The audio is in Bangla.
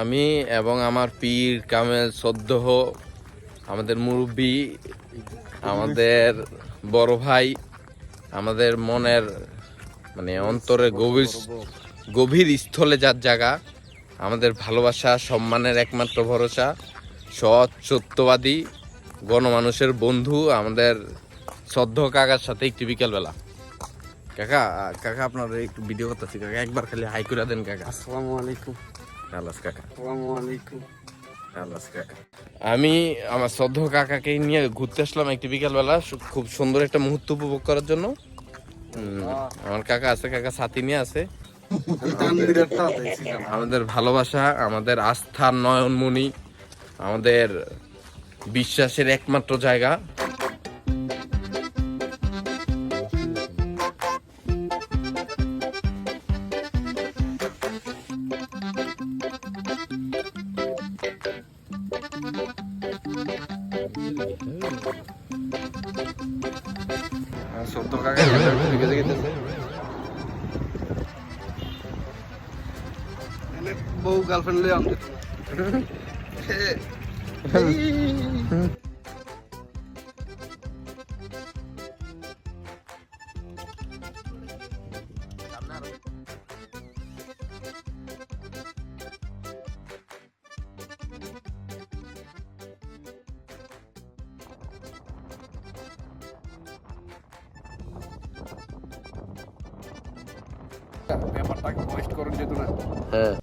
আমি এবং আমার পীর কামেল সদ্দহ, আমাদের মুরব্বী, আমাদের বড় ভাই, আমাদের মনের মানে অন্তরে গভীর স্থলে যার জায়গা, আমাদের ভালোবাসা সম্মানের একমাত্র ভরসা, সৎ সত্যবাদী গণমানুষের বন্ধু, আমাদের শ্রদ্ধ কাকার সাথে একটু বিকেলবেলা। কাকা কাকা আপনার একটু ভিডিও করতেছি কাকা, একবার খালি হাই করে দেন কাকা। আসসালামু আলাইকুম। আল্লাহ কাকা। আসসালামু আলাইকুম। আল্লাহ কাকা। আমি আমার শ্রদ্ধ কাকাকে নিয়ে ঘুরতে আসলাম একটি বিকেলবেলা, খুব সুন্দর একটা মুহূর্ত উপভোগ করার জন্য। আমার কাকা আছে, কাকা সাথী নিয়ে আছে। আমাদের ভালোবাসা, আমাদের আস্থার নয়নমণি, আমাদের বিশ্বাসের একমাত্র জায়গা। সত্য কাকা বউ গার্লফ্রেন্ড লই আনতে ব্যাপারটাকে পোস্ট করেন যেত না। হ্যাঁ